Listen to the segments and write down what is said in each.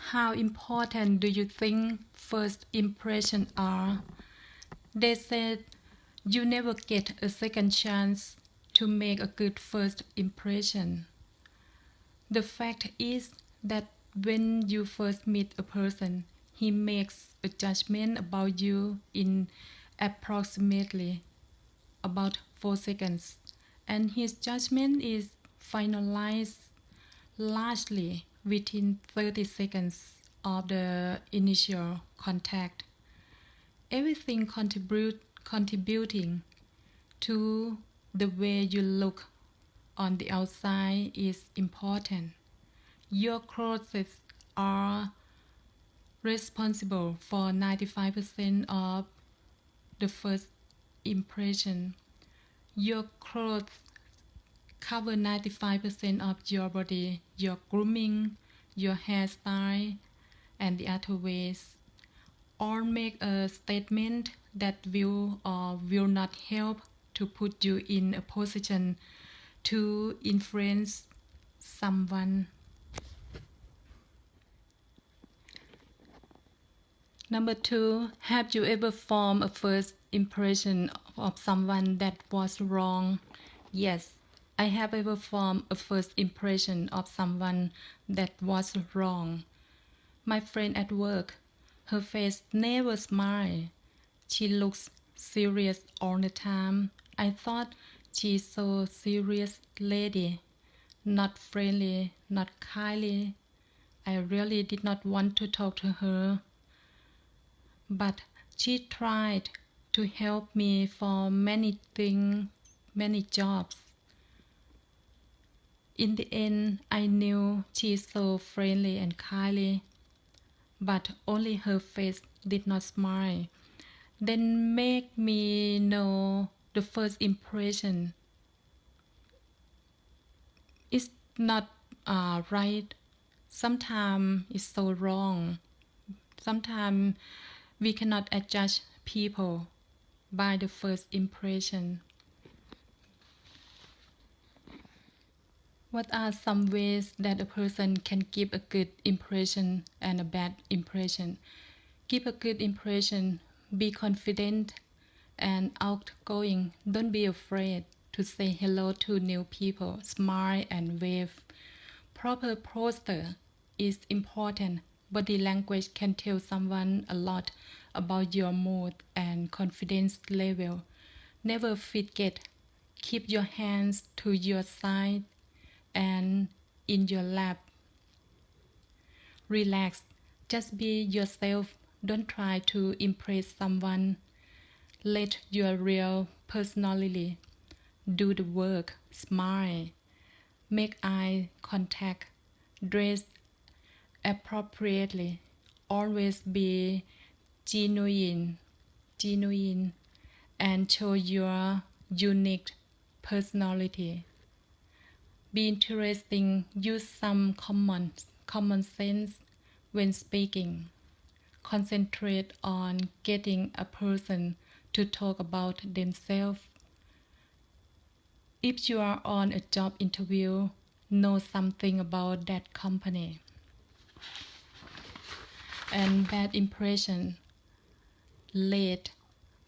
How important do you think first impressions are? They said you never get a second chance to make a good first impression. The fact is that when you first meet a person, he makes a judgment about you in approximately about 4 seconds, and his judgment is finalized largely within 30 seconds of the initial contact. Everything contributing to the way you look on the outside is important. Your clothes are responsible for 95% of the first impression. Your clothes cover 95% of your body. Your grooming, your hairstyle, and the other ways all make a statement that will or will not help to put you in a position to influence someone. Number 2, have you ever formed a first impression of someone that was wrong? Yes, I have ever formed a first impression of someone that was wrong. My friend at work, her face never smiled. She looks serious all the time. I thought she's so serious lady, not friendly, not kindly. I really did not want to talk to her. But she tried to help me for many things, many jobs. In the end, I knew she is so friendly and kindly, but only her face did not smile. Then make me know the first impression is not right. Sometimes it's so wrong. Sometimes we cannot judge people by the first impression. What are some ways that a person can give a good impression and a bad impression? Give a good impression, be confident and outgoing. Don't be afraid to say hello to new people. Smile and wave. Proper posture is important. Body language can tell someone a lot about your mood and confidence level. Never forget, keep your hands to your side and in your lap. Relax, just be yourself. Don't try to impress someone. Let your real personality do the work. Smile, make eye contact, dress appropriately. Always be genuine, and show your unique personality. Be interesting. Use some common sense when speaking. Concentrate on getting a person to talk about themselves. If you are on a job interview, know something about that company. And bad impression. Late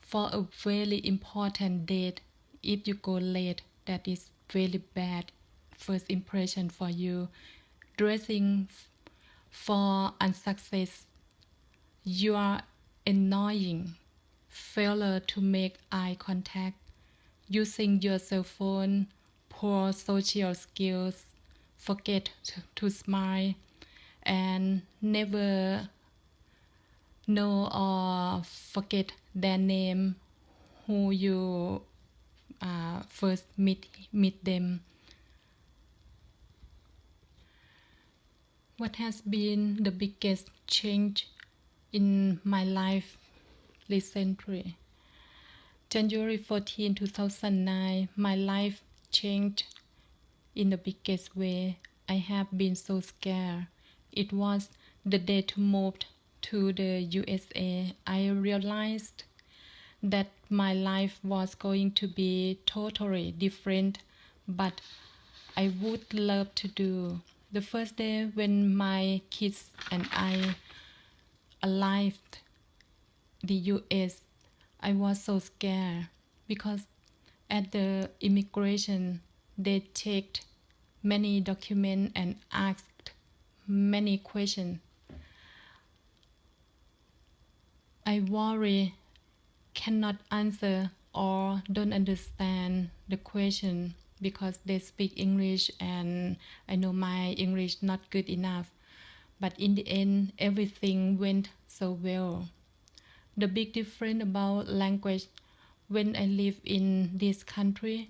for a very important date. If you go late, that is very bad first impression for you. Dressing for unsuccess. You are annoying. Failure to make eye contact. Using your cell phone. Poor social skills. Forget to smile. And never know or forget their name who you first meet them. What has been the biggest change in my life recently? January 14, 2009, my life changed in the biggest way. I have been so scared. It was the day to move to the USA. I realized that my life was going to be totally different, but I would love to do The first day when my kids and I arrived the US, I was so scared because at the immigration they checked many documents and asked many questions. I worry cannot answer or don't understand the question because they speak English and I know my English not good enough. But in the end, everything went so well. The big difference about language, when I live in this country,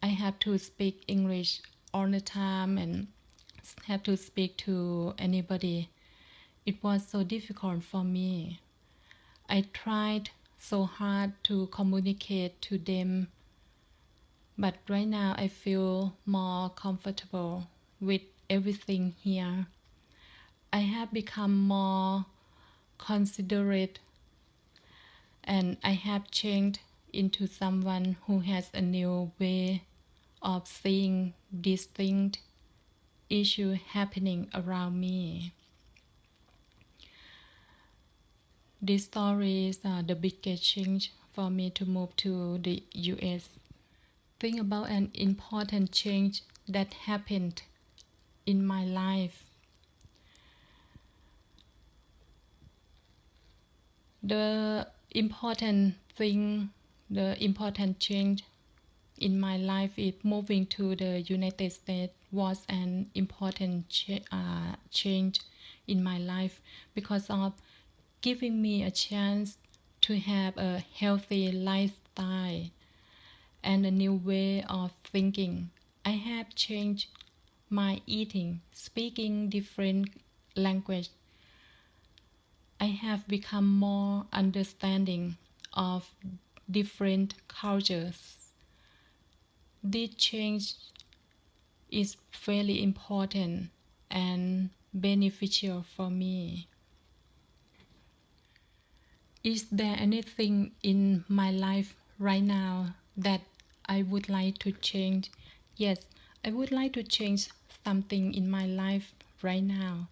I have to speak English all the time and have to speak to anybody. It was so difficult for me. I tried so hard to communicate to them, but right now I feel more comfortable with everything here. I have become more considerate and I have changed into someone who has a new way of seeing distinct issues happening around me. These stories are the biggest change for me to move to the US. Think about an important change that happened in my life. The important change in my life is moving to the United States was an important change in my life because of giving me a chance to have a healthy lifestyle and a new way of thinking. I have changed my eating, speaking different language. I have become more understanding of different cultures. This change is very important and beneficial for me. Is there anything in my life right now that I would like to change? Yes, I would like to change something in my life right now.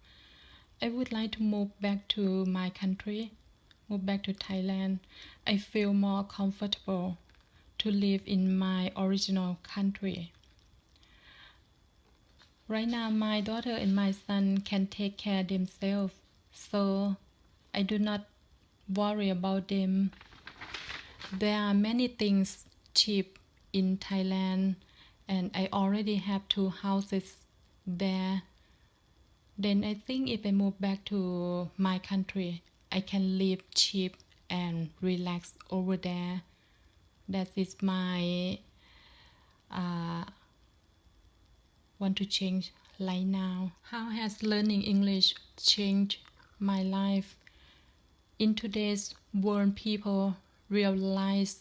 I would like to move back to my country, move back to Thailand. I feel more comfortable to live in my original country. Right now, my daughter and my son can take care of themselves, so I do not worry about them. There are many things cheap in Thailand, and I already have 2 houses there. Then I think if I move back to my country, I can live cheap and relax over there. That is my want to change right now. How has learning English changed my life? In today's world, people realize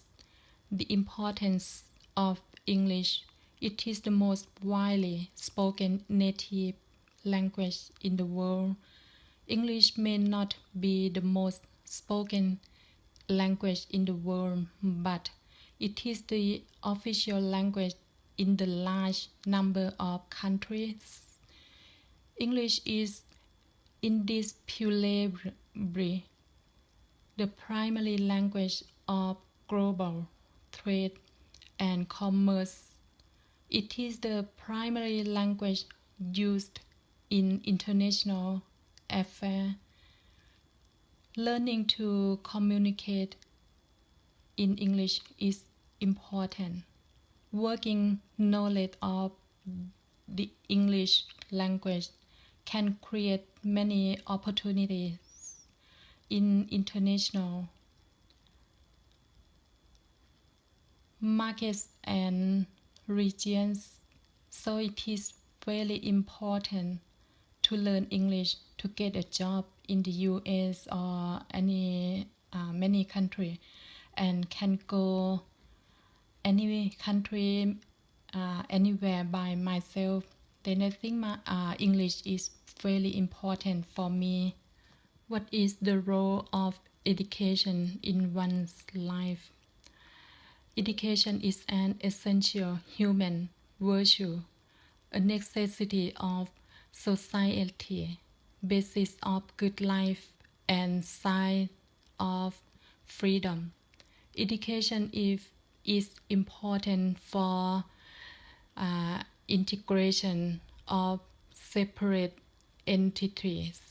the importance of English. It is the most widely spoken native language in the world. English may not be the most spoken language in the world, but it is the official language in the large number of countries. English is indisputably the primary language of global trade and commerce. It is the primary language used in international affairs. Learning to communicate in English is important. Working knowledge of the English language can create many opportunities in international markets and regions. So it is very important to learn English to get a job in the US or many country and can go any country anywhere by myself. Then I think my English is very important for me. What is the role of education in one's life? Education is an essential human virtue, a necessity of society, basis of good life, and sign of freedom. Education is important for integration of separate entities.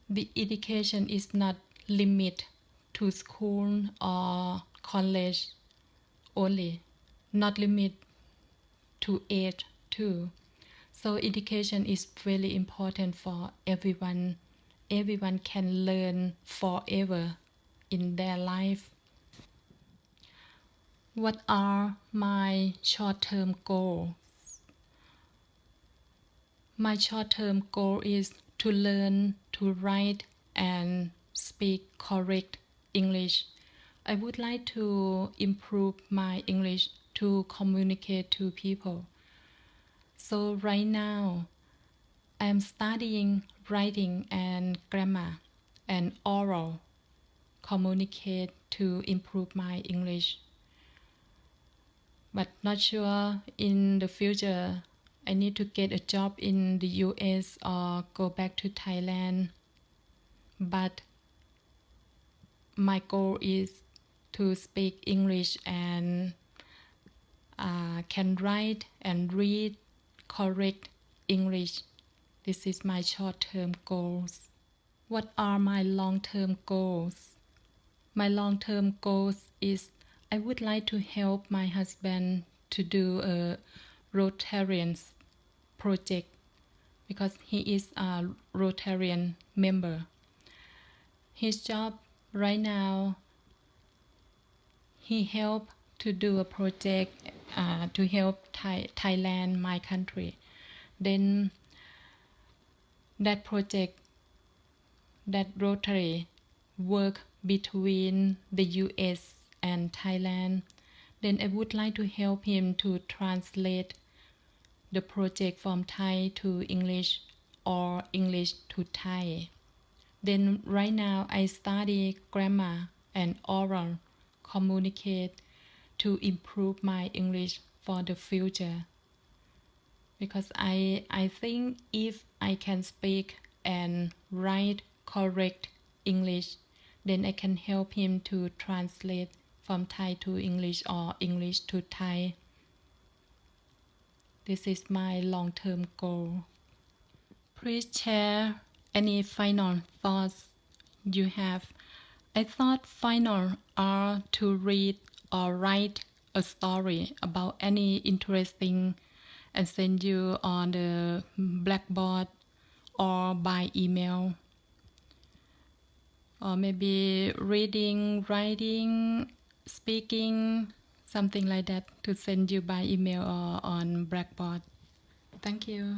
The education is not limited to school or college only, not limited to age too. So education is very important for everyone. Everyone can learn forever in their life. What are my short-term goals? My short-term goal is to learn to write and speak correct English. I would like to improve my English to communicate to people. So right now, I am studying writing and grammar and oral communicate to improve my English. But not sure in the future I need to get a job in the US or go back to Thailand. But my goal is to speak English and can write and read correct English. This is my short-term goals. What are my long-term goals? My long-term goals is I would like to help my husband to do a Rotarian project because he is a Rotarian member. His job right now, he helped to do a project to help Thailand, my country. Then that project, that Rotary work between the US and Thailand. Then I would like to help him to translate the project from Thai to English or English to Thai. Then right now I study grammar and oral communicate to improve my English for the future. Because I think if I can speak and write correct English, then I can help him to translate from Thai to English or English to Thai. This is my long-term goal. Please share any final thoughts you have. I thought final are to read or write a story about any interesting and send you on the Blackboard or by email. Or maybe reading, writing, speaking, something like that to send you by email or on Blackboard. Thank you.